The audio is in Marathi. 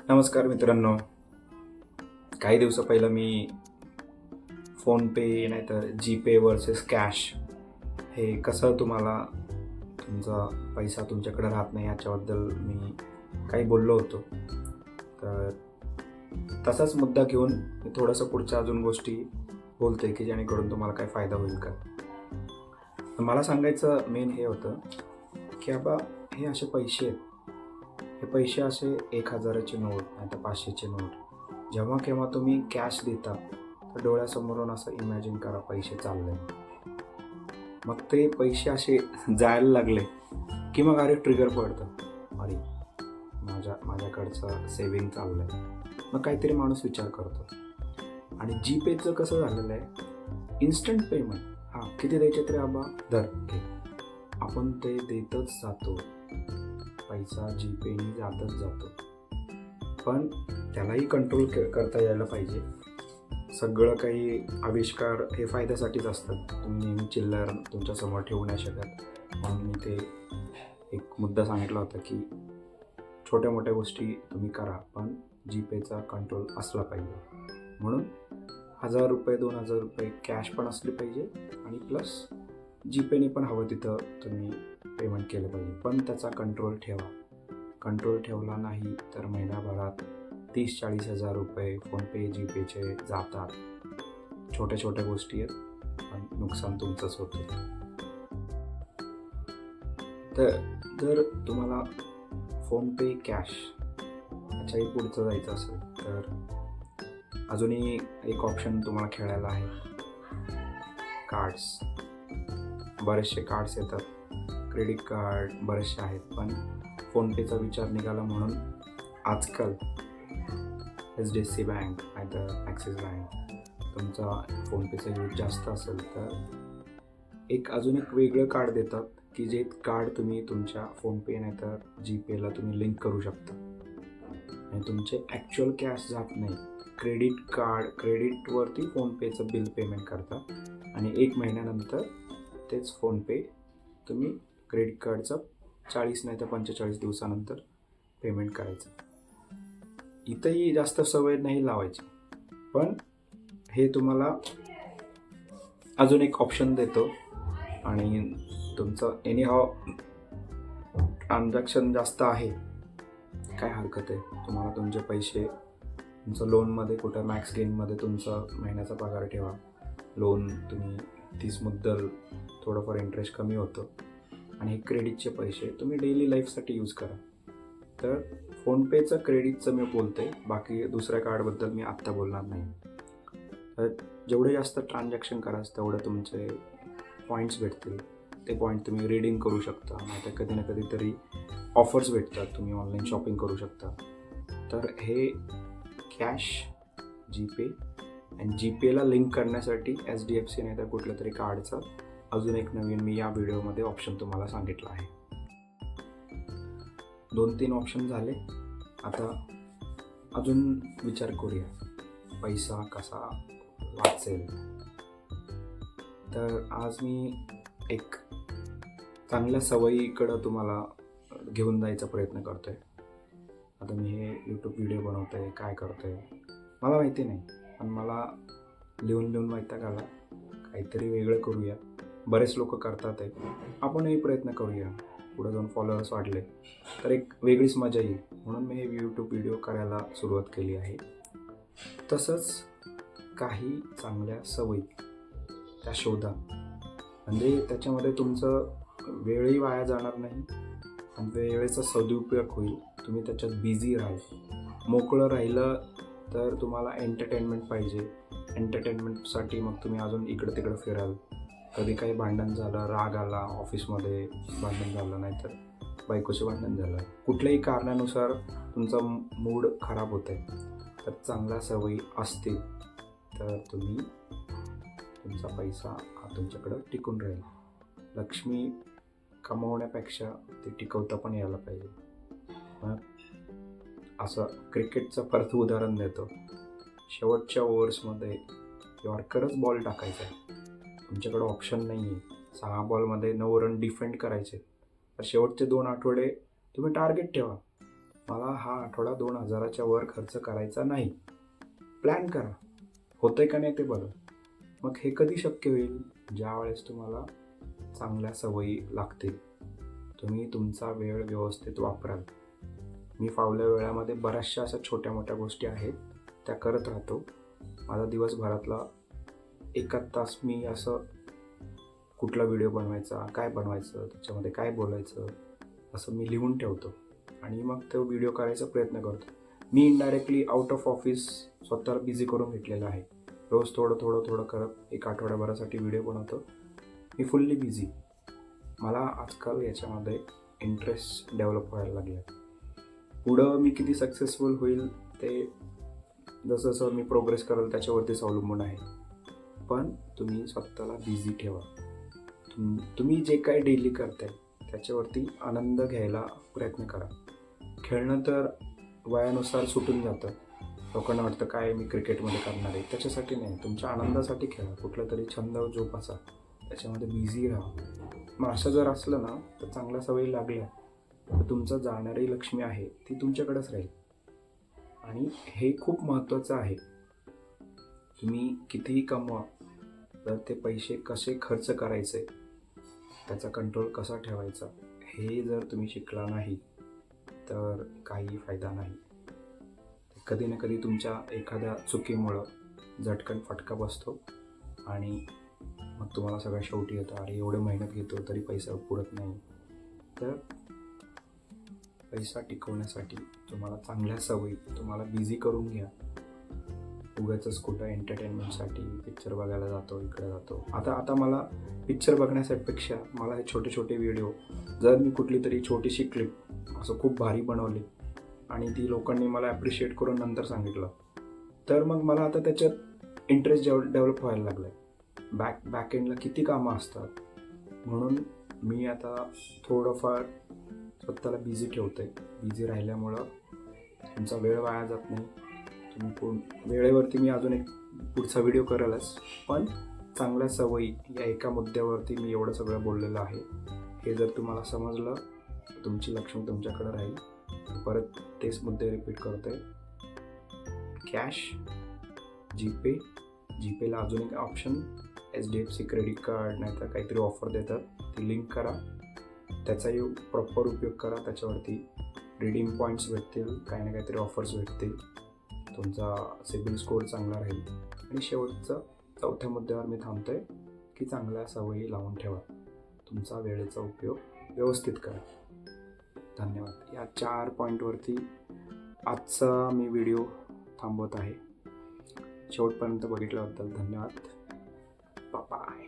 नमस्कार मित्रांनो. काही दिवसा पहिलं मी फोनपे नाहीतर जीपे वर्सेस कॅश हे कसं तुम्हाला तुमचा पैसा तुमच्याकडे राहत नाही याच्याबद्दल मी काही बोललो होतो. तर तसाच मुद्दा घेऊन मी थोडंसं पुढच्या अजून गोष्टी बोलते की जेणेकरून तुम्हाला काय फायदा होईल का. तर मला सांगायचं मेन हे होतं की बाबा हे असे पैसे आहेत, हे पैसे असे 1000ची नोट नाही तर 500ची नोट जेव्हा केव्हा तुम्ही कॅश देता तर डोळ्यासमोरून असं इमॅजिन करा पैसे चालले. मग ते पैसे असे जायला लागले की मग अरे ट्रिगर पडतं, अरे माझ्याकडचं सेविंग चाललं आहे. मग काहीतरी माणूस विचार करतो. आणि जीपेचं कसं झालेलं आहे, इन्स्टंट पेमेंट. हां, किती द्यायचे तरी आबा धर घे, आपण ते देतच जातो. पैसा जीपेनी जातच जातो. पण त्यालाही कंट्रोल करता यायला पाहिजे. सगळं काही आविष्कार हे फायद्यासाठीच असतात. तुम्ही नेहमी चिल्लर तुमच्यासमोर ठेवू नाही शकत. म्हणून मी ते एक मुद्दा सांगितला होता की छोट्या मोठ्या गोष्टी तुम्ही करा, पण जीपेचा कंट्रोल असला पाहिजे. म्हणून 1000 रुपये 2000 रुपये कॅश पण असली पाहिजे आणि प्लस जीपेने पण हवं तिथं तुम्ही पेमेंट केलं पाहिजे. पण त्याचा कंट्रोल ठेवा. कंट्रोल ठेवला नाही तर महिन्याभरात 30-40 हजार रुपये फोनपे जीपेचे जातात. छोट्या छोट्या गोष्टी आहेत पण नुकसान तुमचंच होतं. तर जर तुम्हाला फोनपे कॅश याच्याही पुढचं जायचं असेल तर अजूनही एक ऑप्शन तुम्हाला खेळायला आहे. कार्ड्स, बरेचसे कार्ड्स येतात. क्रेडिट कार्ड बरेचसे आहेत, पण फोनपेचा विचार निघाला म्हणून आजकाल HDFC बँक नाही तर ॲक्सिस बँक तुमचा फोनपेचा यूज जास्त असेल तर अजून एक वेगळं कार्ड देतात की जे कार्ड तुम्ही तुमच्या फोनपे नाही तर जीपेला तुम्ही लिंक करू शकता आणि तुमचे ॲक्च्युअल कॅश जात नाही. क्रेडिटवरती फोनपेचं बिल पेमेंट करता आणि 1 महिन्यानंतर तेच फोनपे तुम्ही क्रेडिट कार्डचं 40 नाही तर 45 दिवसानंतर पेमेंट करायचं. इथंही जास्त सवय नाही लावायची, पण हे तुम्हाला अजून एक ऑप्शन देतो. आणि तुमचं एनीहाव ट्रान्झॅक्शन जास्त आहे, काय हरकत आहे. तुम्हाला तुमचे पैसे तुमचं लोनमध्ये कुठं मॅक्स गेनमध्ये तुमचा महिन्याचा पगार ठेवा. लोन तुम्ही 30 मुद्दल थोडंफार इंटरेस्ट कमी होतं आणि हे क्रेडिटचे पैसे तुम्ही डेली लाईफसाठी यूज करा. तर फोनपेचं क्रेडिटचं मी बोलते, बाकी दुसऱ्या कार्डबद्दल मी आत्ता बोलणार नाही. तर जेवढे जास्त ट्रान्झॅक्शन कराल तेवढे तुमचे पॉईंट्स भेटतील. ते पॉईंट तुम्ही रिडीम करू शकता, नाही तर कधी ना कधीतरी ऑफर्स भेटतात, तुम्ही ऑनलाईन शॉपिंग करू शकता. तर हे कॅश, जीपे आणि जीपेला लिंक करण्यासाठी HDFC नाही तर कुठलं तरी कार्डचं अजून एक नवीन मी या व्हिडिओमध्ये ऑप्शन तुम्हाला सांगितलं आहे. 2-3 ऑप्शन झाले. आता अजून विचार करूया पैसा कसा वाचेल. तर आज मी एक चांगल्या सवयीकडं तुम्हाला घेऊन जायचा प्रयत्न करतो आहे. आता मी हे यूट्यूब व्हिडिओ बनवतो आहे, काय करतो आहे मला माहिती नाही, पण मला लिहून वैताग आला. काहीतरी वेगळं करूया. बरेच लोक करतात आहे, आपणही प्रयत्न करूया. पुढे जाऊन फॉलोअर्स वाढले तर एक वेगळीच मजा येईल, म्हणून मी हे यूट्यूब व्हिडिओ करायला सुरुवात केली आहे. तसंच काही चांगल्या सवयी त्या शोधा, म्हणजे त्याच्यामध्ये तुमचं वेळही वाया जाणार नाही आणि वेळेचा सदुपयोग होईल. तुम्ही त्याच्यात बिझी राहाल. मोकळं राहिलं तर तुम्हाला एंटरटेनमेंट पाहिजे. एंटरटेनमेंटसाठी मग तुम्ही अजून इकडं तिकडं फिराल. कधी काही भांडण झालं, राग आला, ऑफिसमध्ये भांडण झालं नाही तर बायकोचं भांडण झालं, कुठल्याही कारणानुसार तुमचा मूड खराब होत आहे, तर चांगल्या सवयी असतील तर तुम्ही तुमचा पैसा हा तुमच्याकडं टिकून राहील. लक्ष्मी कमवण्यापेक्षा ते टिकवता पण यायला पाहिजे. मग असं क्रिकेटचं परत उदाहरण देतो. शेवटच्या ओव्हर्समध्ये यॉर्करच बॉल टाकायचा आहे, तुमच्याकडं ऑप्शन नाही आहे. 6 बॉलमध्ये 9 रन डिफेंड करायचे, तर शेवटचे 2 आठवडे तुम्ही टार्गेट ठेवा. मला हा आठवडा 2,000च्या वर खर्च करायचा नाही. प्लॅन करा. होतंय का नाही ते बघा. मग हे कधी शक्य होईल? ज्यावेळेस तुम्हाला चांगल्या सवयी लागतील. तुम्ही तुमचा वेळ व्यवस्थित वापराल. मी फावल्या वेळामध्ये बऱ्याचशा अशा छोट्या मोठ्या गोष्टी आहेत त्या करत राहतो. माझा दिवसभरातला 1 तास मी असं कुठला व्हिडिओ बनवायचा, काय बनवायचं, त्याच्यामध्ये काय बोलायचं, असं मी लिहून ठेवतो आणि मग तो व्हिडिओ करायचा प्रयत्न करतो. मी इनडायरेक्टली आउट ऑफ ऑफिस स्वतःला बिझी करून घेतलेलं आहे. रोज थोडं करत 1 आठवड्याभरासाठी व्हिडिओ बनवतो. मी फुल्ली बिझी. मला आजकाल याच्यामध्ये इंटरेस्ट डेव्हलप व्हायला लागला. पुढं मी किती सक्सेसफुल होईल ते जसं मी प्रोग्रेस करेल त्याच्यावरतीच अवलंबून आहे. पण तुम्ही स्वतःला बिझी ठेवा. तुम्ही जे काही डेली करताय त्याच्यावरती आनंद घ्यायला प्रयत्न करा. खेळणं तर वयानुसार सुटून जातं. लोकांना वाटतं काय मी क्रिकेटमध्ये करणार आहे. त्याच्यासाठी नाही, तुमच्या आनंदासाठी खेळा. कुठला तरी छंद जोपासा, त्याच्यामध्ये बिझी राहा. मग असं जर असलं ना तर चांगल्या सवयी लागल्या तर तुमचं जाणारी लक्ष्मी आहे ती तुमच्याकडेच राहील. आणि हे खूप महत्त्वाचं आहे. तुम्ही कितीही कमवा तर ते पैसे कसे खर्च करायचे, त्याचा कंट्रोल कसा ठेवायचा हे जर तुम्ही शिकला नाही तर काही फायदा नाही. कधी ना कधी तुमच्या एखाद्या चुकीमुळं झटकन फटका बसतो आणि मग तुम्हाला सगळं शेवटी येतं, अरे एवढे मेहनत घेतो तरी पैसा पुरत नाही. तर पैसा टिकवण्यासाठी तुम्हाला चांगल्या सवयी तुम्हाला बिझी करून घ्या. उगाचच कुठं एंटरटेनमेंटसाठी पिक्चर बघायला जातो, इकडे जातो. आता मला पिक्चर बघण्यापेक्षा मला हे छोटे छोटे व्हिडिओ, जर मी कुठली तरी छोटीशी क्लिप असं खूप भारी बनवली आणि ती लोकांनी मला ॲप्रिशिएट करून नंतर सांगितलं तर मग मला आता त्याच्यात इंटरेस्ट डेव्हलप व्हायला लागला आहे. बॅक एंडला किती कामं असतात, म्हणून मी आता थोडंफार स्वतःला बिझी ठेवतो आहे. बिझी राहिल्यामुळं तुमचा वेळ वाया जात नाही. तुम्ही वेळेवरती मी अजून एक पुढचा व्हिडिओ करेलच, पण चांगल्या सवयी या एका मुद्द्यावरती मी एवढं सगळं बोललेलं आहे. हे जर तुम्हाला समजलं तर तुमची लक्ष्मी तुमच्याकडे राहील. परत तेच मुद्दे रिपीट करतो आहे. कॅश, जीपेला अजून एक ऑप्शन HDFC क्रेडिट कार्ड नाही तर काहीतरी ऑफर देतात, ती लिंक करा, त्याचाही प्रॉपर उपयोग करा. त्याच्यावरती रिडीम पॉईंट्स भेटतील, काही ना काहीतरी ऑफर्स भेटतील, तुमचा सिबिल स्कोअर चांगला राहील. आणि शेवटचं 4थ्या मुद्द्यावर मी थांबतो आहे की चांगल्या सवयी लावून ठेवा. तुमचा वेळेचा उपयोग व्यवस्थित करा. धन्यवाद. या 4 पॉईंटवरती आजचा मी व्हिडिओ थांबवत आहे. शेवटपर्यंत बघितल्याबद्दल धन्यवाद. बाय.